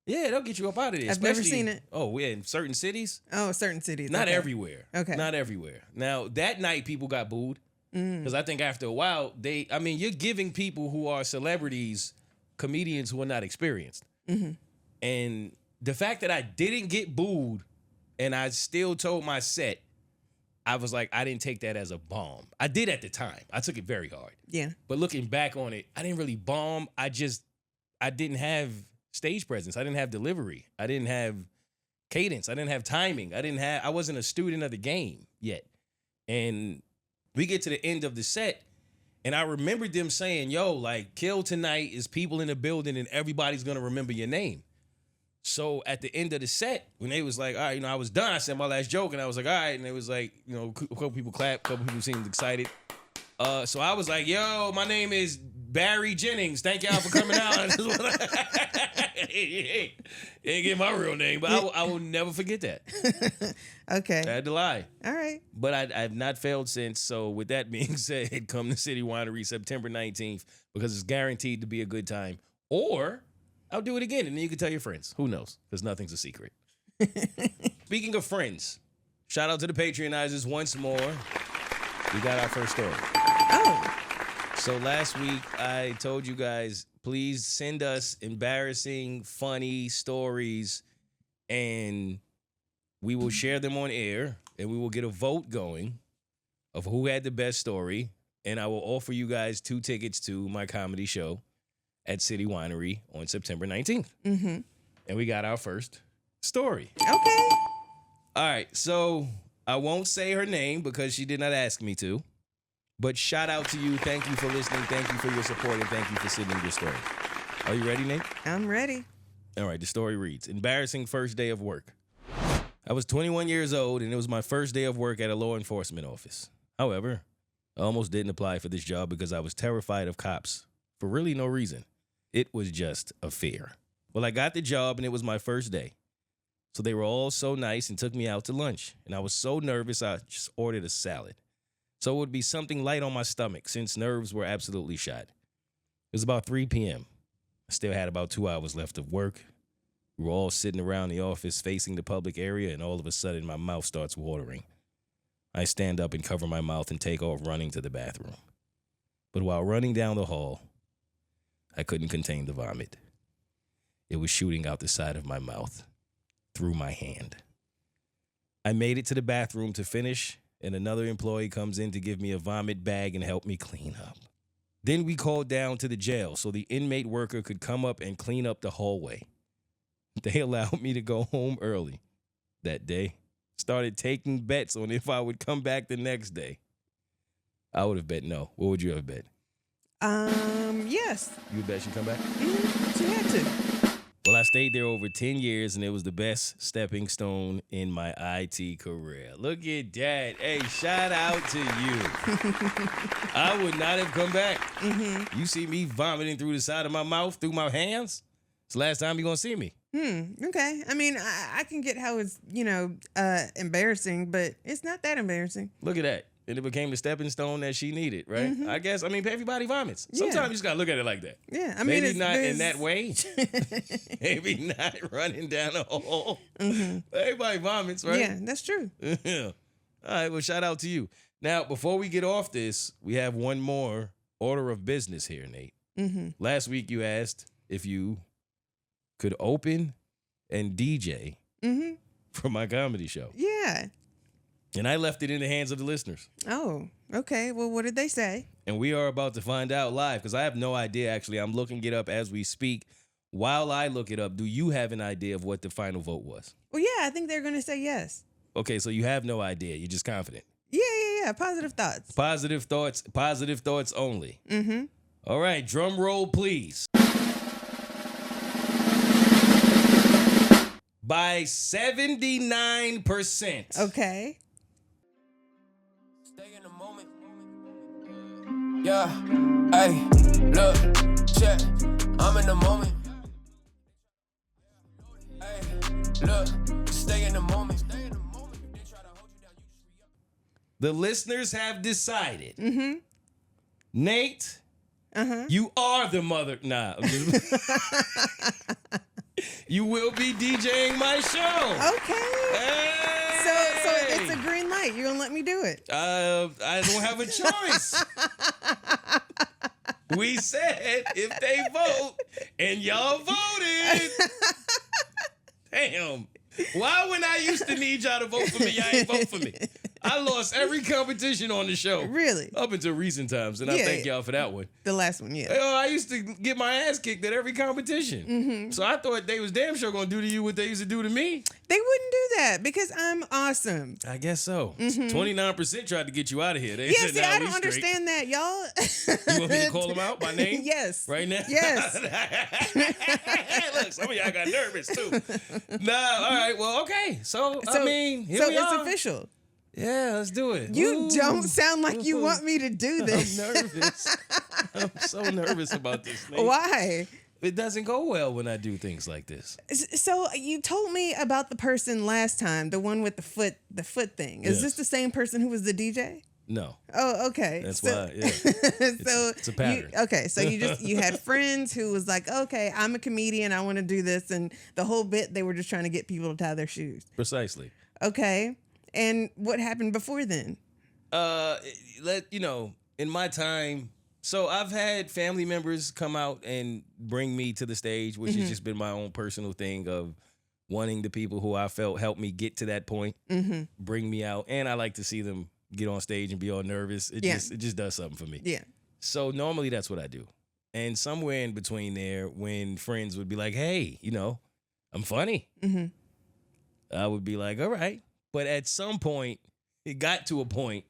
Yeah, they'll get you up out of there. I've never especially- seen it. Oh, yeah, in certain cities. Oh, certain cities. Not okay. everywhere. Okay. Not everywhere. Now, that night, people got booed. Because I think after a while, you're giving people who are celebrities, comedians who are not experienced. And the fact that I didn't get booed and I still told my set, I was like, I didn't take that as a bomb. I did at the time. I took it very hard. Yeah. But looking back on it, I didn't really bomb. I didn't have stage presence. I didn't have delivery. I didn't have cadence. I didn't have timing. I wasn't a student of the game yet. And we get to the end of the set, and I remembered them saying, yo, like, kill tonight is people in the building and everybody's going to remember your name. So at the end of the set, when they was like, all right, I was done. I said my last joke, and I was like, all right. And it was like, a couple people clapped, a couple people seemed excited. So I was like, yo, my name is Barry Jennings. Thank y'all for coming out. Ain't get my real name, but I will never forget that. Okay. I had to lie. All right. But I've not failed since. So with that being said, come to City Winery September 19th because it's guaranteed to be a good time. Or I'll do it again, and then you can tell your friends. Who knows? Because nothing's a secret. Speaking of friends, shout out to the Patreonizers once more. We got our first story. Oh. So last week, I told you guys, please send us embarrassing, funny stories, and we will share them on air, and we will get a vote going of who had the best story, and I will offer you guys 2 tickets to my comedy show at City Winery on September 19th. And we got our first story. Okay. All right, so I won't say her name because she did not ask me to. But shout out to you. Thank you for listening. Thank you for your support. And thank you for sending your story. Are you ready, Nate? I'm ready. All right. The story reads, embarrassing first day of work. I was 21 years old, and it was my first day of work at a law enforcement office. However, I almost didn't apply for this job because I was terrified of cops for really no reason. It was just a fear. Well, I got the job, and it was my first day. So they were all so nice and took me out to lunch. And I was so nervous, I just ordered a salad. So it would be something light on my stomach since nerves were absolutely shot. It was about 3 p.m. I still had about 2 hours left of work. We were all sitting around the office facing the public area, and all of a sudden my mouth starts watering. I stand up and cover my mouth and take off running to the bathroom. But while running down the hall, I couldn't contain the vomit. It was shooting out the side of my mouth, through my hand. I made it to the bathroom to finish, and another employee comes in to give me a vomit bag and help me clean up. Then we called down to the jail so the inmate worker could come up and clean up the hallway. They allowed me to go home early that day. Started taking bets on if I would come back the next day. I would have bet no. What would you have bet? Yes. You would bet she'd come back? She had to. Well, I stayed there over 10 years, and it was the best stepping stone in my IT career. Look at that. Hey, shout out to you. I would not have come back. You see me vomiting through the side of my mouth, through my hands? It's the last time you're going to see me. Okay. I mean, I can get how it's, embarrassing, but it's not that embarrassing. Look at that. And it became the stepping stone that she needed, right? I guess, everybody vomits. Sometimes you just got to look at it like that. Yeah. I mean, Maybe not in that way. Maybe not running down a hole. Everybody vomits, right? Yeah, that's true. Yeah. All right, well, shout out to you. Now, before we get off this, we have one more order of business here, Nate. Last week you asked if you could open and DJ for my comedy show. Yeah. And I left it in the hands of the listeners. Oh, okay. Well, what did they say? And we are about to find out live because I have no idea, actually. I'm looking it up as we speak. While I look it up, do you have an idea of what the final vote was? Well, yeah, I think they're going to say yes. Okay, so you have no idea. You're just confident. Yeah. Positive thoughts. Positive thoughts only. All right, drum roll, please. By 79%. Okay. Stay in the moment. Yeah, hey, look, check. I'm in the moment. Hey, look, stay in the moment. Stay in the moment. If they try to hold you down, you just re-up. The listeners have decided. Nate, you are the mother. Nah. I'm just- You will be DJing my show. Okay. Hey! So it's a green light. You're gonna let me do it? I don't have a choice. We said if they vote, and y'all voted. Damn. Why when I used to need y'all to vote for me, y'all ain't vote for me? I lost every competition on the show. Really? Up until recent times, and I thank y'all for that one. The last one, yeah. I used to get my ass kicked at every competition. Mm-hmm. So I thought they was damn sure gonna do to you what they used to do to me. They wouldn't do that because I'm awesome. I guess so. 29% tried to get you out of here. They Yeah, said, see, "Nah, I we don't straight." understand that, y'all. You want me to call them out by name? Yes. Right now? Yes. Look, some of y'all got nervous too. Nah, all right. Well, okay. So I mean, here we it's are. official. Yeah, let's do it. You Ooh. don't sound like you want me to do this. I'm nervous. I'm so nervous about this thing. Why? It doesn't go well when I do things like this. So you told me about the person last time, the one with the foot thing. Is Yes. this the same person who was the DJ? No. Oh, okay. That's so, why, yeah. So it's a pattern. So you had friends who was like, okay, I'm a comedian, I want to do this, and the whole bit they were just trying to get people to tie their shoes. Precisely. Okay. And what happened before then? In my time, so I've had family members come out and bring me to the stage, which has just been my own personal thing of wanting the people who I felt helped me get to that point, bring me out. And I like to see them get on stage and be all nervous. It just does something for me. Yeah. So normally that's what I do. And somewhere in between there, when friends would be like, hey, I'm funny. I would be like, all right. But at some point, it got to a point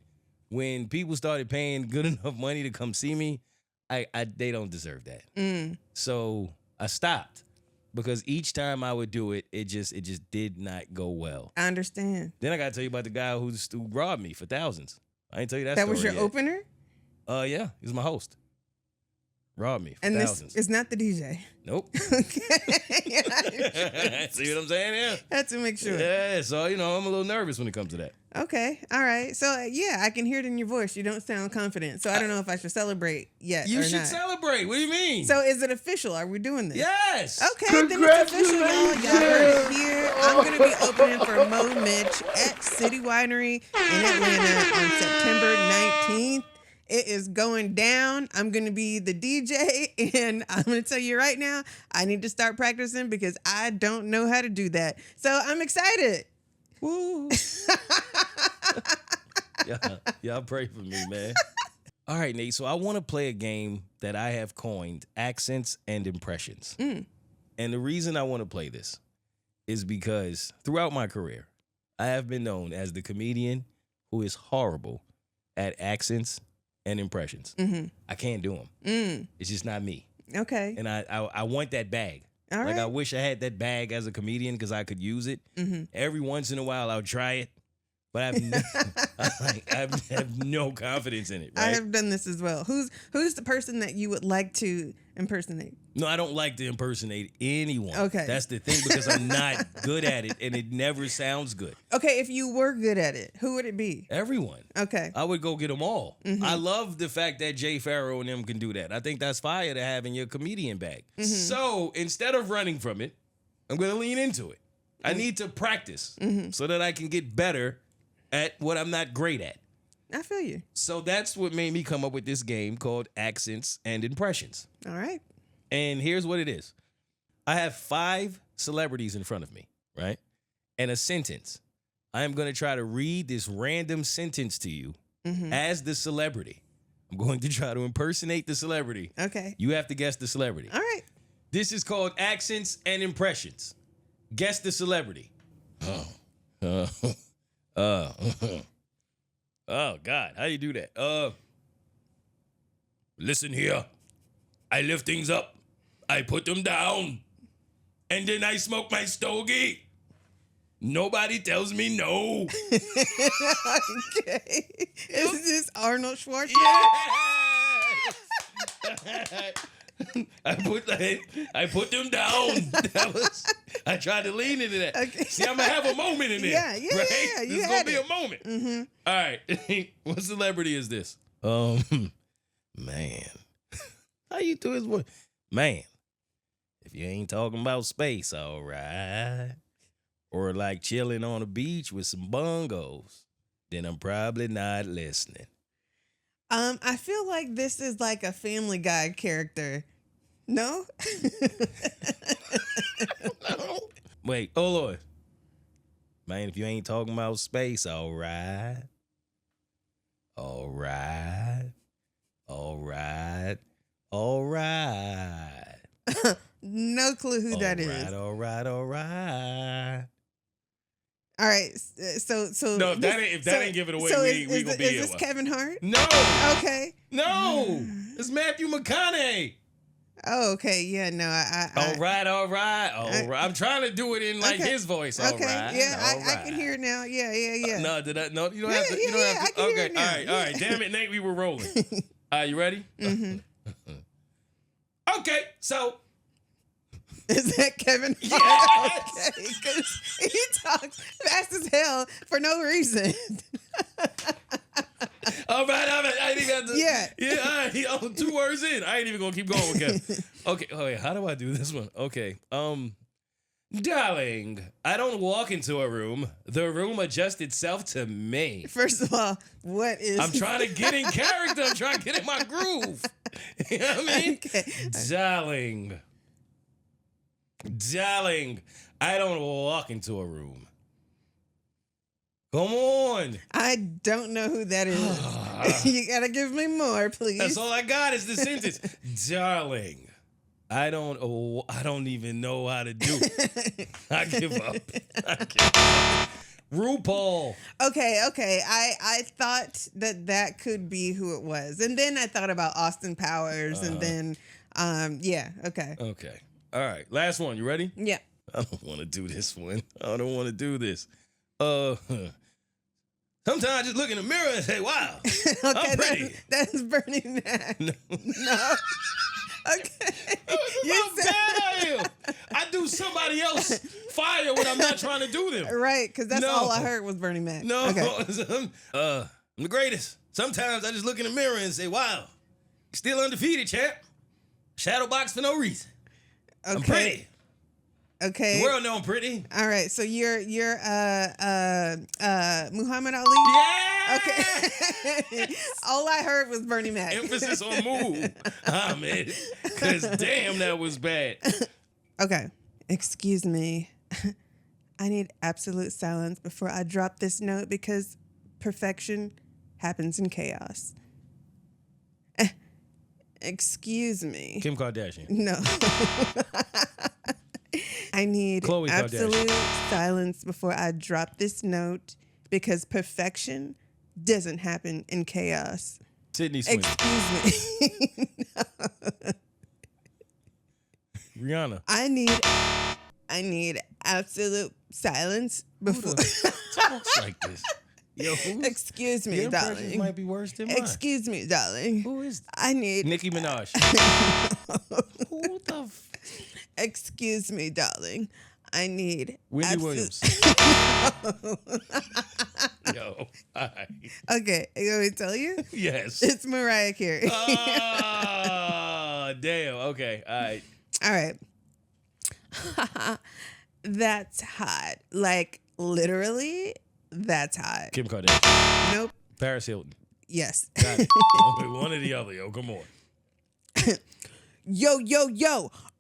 when people started paying good enough money to come see me. They don't deserve that. So I stopped because each time I would do it, it just did not go well. I understand. Then I got to tell you about the guy who robbed me for thousands. I didn't tell you that story That was your yet. opener? Yeah, he was my host. Robbed me for And thousands. this is not the DJ. Nope. Okay. See what I'm saying? Yeah. Had to make sure. Yeah, so, I'm a little nervous when it comes to that. Okay. All right. So, I can hear it in your voice. You don't sound confident. So, I don't know if I should celebrate yet You or should not. celebrate. What do you mean? So, is it official? Are we doing this? Yes. Okay, then it's official, y'all. Y'all heard it here. I'm going to be opening for Moe Mitch at City Winery in Atlanta on September 19th. It is going down. I'm going to be the DJ, and I'm going to tell you right now, I need to start practicing because I don't know how to do that. So I'm excited. Woo. Y'all pray for me, man. All right, Nate. So I want to play a game that I have coined accents and impressions. And the reason I want to play this is because throughout my career, I have been known as the comedian who is horrible at accents and impressions. I can't do them. It's just not me. Okay. And I want that bag. All like right. I wish I had that bag as a comedian because I could use it. Every once in a while I'll try it, but I have no confidence in it. I Right? have done this as well. Who's the person that you would like to impersonate? No, I don't like to impersonate anyone. Okay. That's the thing because I'm not good at it and it never sounds good. Okay, if you were good at it, who would it be? Everyone. Okay. I would go get them all. I love the fact that Jay Farrow and them can do that. I think that's fire to have in your comedian bag. So instead of running from it, I'm going to lean into it. I need to practice so that I can get better at what I'm not great at. I feel you. So that's what made me come up with this game called Accents and Impressions. All right. And here's what it is. I have 5 celebrities in front of me, right? And a sentence. I am going to try to read this random sentence to you as the celebrity. I'm going to try to impersonate the celebrity. Okay. You have to guess the celebrity. All right. This is called Accents and Impressions. Guess the celebrity. Oh, God. How you do that? Listen here. I lift things up. I put them down. And then I smoke my stogie. Nobody tells me no. Okay. Is this Arnold Schwarzenegger? Yes! I put them down. I tried to lean into that. Okay. See, I'm gonna have a moment in there. Yeah, right? yeah. This You is had gonna be it. a moment. All right. What celebrity is this? Man. How you do his voice? Man. If you ain't talking about space, all right. Or like chilling on a beach with some bongos, then I'm probably not listening. I feel like this is like a Family Guy character. No? No. Wait, oh Lord. Man, if you ain't talking about space, all right. All right. All right. All right. No clue who that is. All right. All right. So No, if that ain't give it away, we gonna be is here. this Kevin Hart? No. Okay. No. It's Matthew McConaughey. Oh, okay. Yeah, no, All right. I'm trying to do it in like Okay. his voice. All Okay. right. Yeah, all I can right. hear it now. Yeah. No, did I? No, you don't Yeah, have to. You don't yeah, have I to. can hear Okay. it now. All right. Damn it, Nate. We were rolling. You ready? Mm-hmm. Okay. So. Is that Kevin Hart? Yes. Okay, because he talks fast as hell for no reason. All right. I ain't even got to. Yeah. Yeah. All right. 2 words in. I ain't even gonna keep going with Kevin. Okay. Oh wait. How do I do this one? Okay. Darling, I don't walk into a room. The room adjusts itself to me. First of all, what is... I'm trying to get in character. I'm trying to get in my groove. You know what I mean? Okay. Darling, I don't walk into a room. Come on. I don't know who that is. You gotta give me more, please. That's all I got is the sentence. Darling, I don't even know how to do it. I give up. RuPaul. Okay. I thought that could be who it was. And then I thought about Austin Powers and then, yeah, okay. Okay. All right. Last one. You ready? Yeah. I don't want to do this one. I don't want to do this. Sometimes I just look in the mirror and say, wow, Okay, I'm pretty. that's Bernie Mac. No. No. Okay. How bad I am. I do somebody else fire when I'm not trying to do them. Right, because that's No. all I heard was Bernie Mac. No, Okay. I'm the greatest. Sometimes I just look in the mirror and say, wow, still undefeated, champ. Shadow box for no reason. I'm pretty. Okay. The world know I'm pretty. All right. So you're Muhammad Ali? Yeah. Okay. All I heard was Bernie Mac. Emphasis on move. Man. Because damn, that was bad. Okay. Excuse me. I need absolute silence before I drop this note because perfection happens in chaos. Excuse me. Kim Kardashian. No. I need Khloe absolute silence before I drop this note because perfection doesn't happen in chaos. Sydney Sweeney. Excuse me. Rihanna. I need absolute silence before. Talks like this. Yo, Excuse me, your impressions darling. might be worse than mine. Excuse me, darling. Who is I need. Nicki Minaj? Who the Excuse me, darling. I need. Wendy absolute- Williams. Yo, hi. Okay, you want me to tell you? Yes. It's Mariah Carey. Oh, damn. Okay. All right. All right. That's hot. Like, literally, that's hot. Kim Kardashian. Nope. Paris Hilton. Yes. Got it. Only one or the other, yo. Come on. Yo.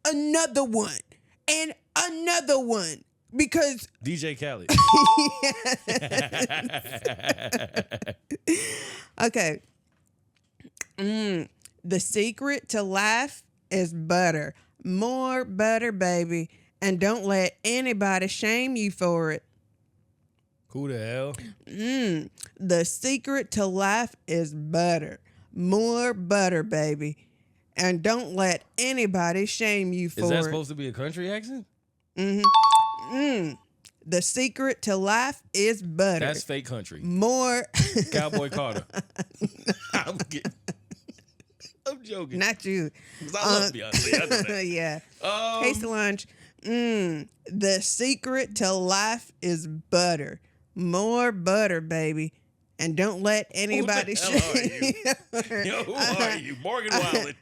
Another one. And another one. Because DJ Khaled. okay. The secret to life is butter. More butter, baby. And don't let anybody shame you for it. Who the hell? The secret to life is butter. More butter, baby. And don't let anybody shame you for it. Is that supposed to be a country accent? The secret to life is butter. That's fake country. More. Cowboy Carter. I'm joking. Not you. 'Cause I love Beyonce. I know that. Yeah. Hey, Solange. The secret to life is butter. More butter, baby. And don't let anybody Who the hell shame you. Yo, who are you? Morgan Wallen.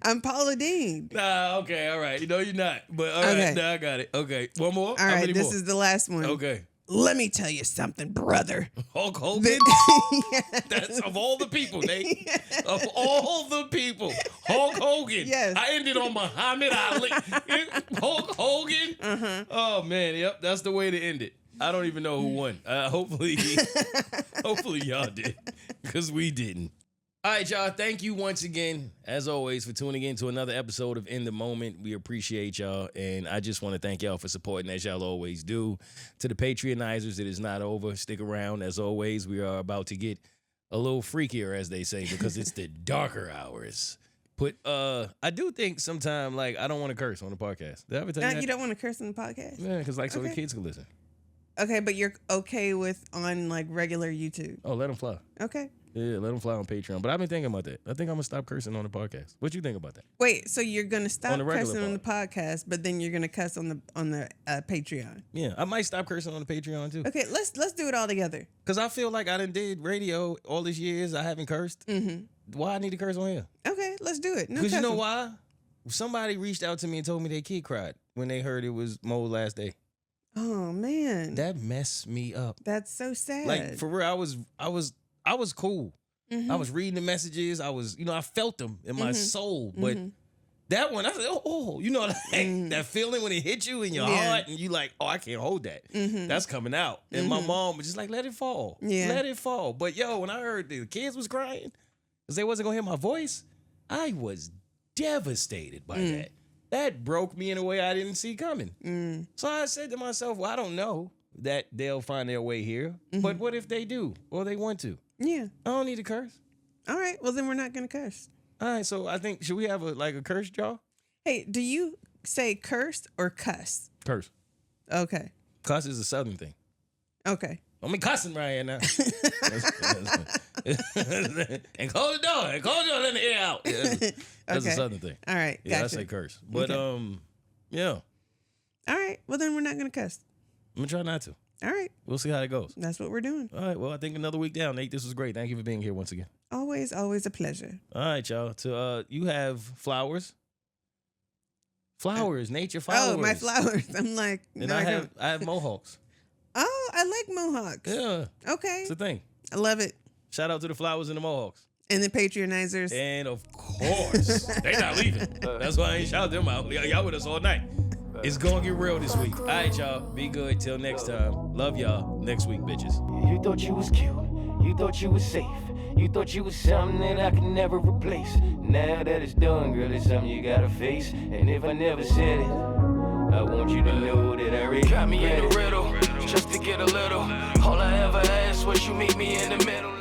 I'm Paula Dean. Nah, okay, all right. No, you're not. But all right, Okay. nah, I got it. Okay, one more. All How right, many this more? is the last one. Okay. Let me tell you something, brother. Hulk Hogan. Yes. That's of all the people, Nate. Of all the people, Hulk Hogan. Yes. I ended on Muhammad Ali. Hulk Hogan. Oh man, yep. That's the way to end it. I don't even know who won. Hopefully y'all did, because we didn't. All right, y'all. Thank you once again, as always, for tuning in to another episode of In The Moment. We appreciate y'all, and I just want to thank y'all for supporting, as y'all always do. To the Patreonizers, it is not over. Stick around. As always, we are about to get a little freakier, as they say, because it's the darker hours. I do think sometime, like, I don't want to curse on the podcast. Did I ever tell you that? You don't want to curse on the podcast? Yeah, because, like, so the Okay. kids can listen. Okay, but you're okay with on like regular YouTube. Oh, let them fly. Okay. Yeah, let them fly on Patreon. But I've been thinking about that. I think I'm going to stop cursing on the podcast. What you think about that? Wait, so you're gonna stop On the regular cussing on the podcast, but then you're gonna cuss on the Patreon? Yeah, I might stop cursing on the Patreon, too. Okay, let's do it all together. Because I feel like I done did radio all these years. I haven't cursed. Why I need to curse on here? Okay, let's do it. No Because you know cussing. why? Somebody reached out to me and told me their kid cried when they heard it was Moe's last day. Oh man, That messed me up. that's so sad. Like, for real, I was cool. Mhm. I was reading the messages. I felt them in my soul. But that one, I said, like, that feeling when it hit you in your Yeah. heart and you like, oh, I can't hold that. That's coming out. And my mom was just like, let it fall. Yeah. Let it fall. But yo, when I heard the kids was crying because they wasn't going to hear my voice, I was devastated by that. That broke me in a way I didn't see coming. So I said to myself, well, I don't know that they'll find their way here. But what if they do or they want to? Yeah. I don't need to curse. All right. Well, then we're not gonna curse. All right, so I think, should we have a curse jar? Hey, do you say curse or cuss? Curse. Okay. Cuss is a southern thing. Okay. I mean, cussing right here now. And close the door. Let the air out. Yeah, that's a Okay. southern thing. All right. Yeah, I Gotcha. say curse. But yeah, All right. Well, then we're not gonna cuss. I'm gonna try not to. All right. We'll see how it goes. That's what we're doing. All right. Well, I think another week down, Nate. This was great. Thank you for being here once again. Always a pleasure. All right, y'all. You have flowers. Flowers, nature flowers. Oh, my flowers. I'm like, And no, I don't. have mohawks. Oh, I like mohawks. Yeah, Okay. it's a thing. I love it. Shout out to the flowers and the mohawks. And the patronizers. And of course, they not leaving. That's why I ain't shout them out. Y'all with us all night. It's gonna get real this week. All right, y'all. Be good. Till next time. Love y'all. Next week, bitches. You thought you was cute, you thought you was safe, you thought you was something that I could never replace. Now that it's done, girl, it's something you gotta face. And if I never said it, I want you to know that I really Got me in a riddle, just to get a little. All I ever asked was you meet me in the middle.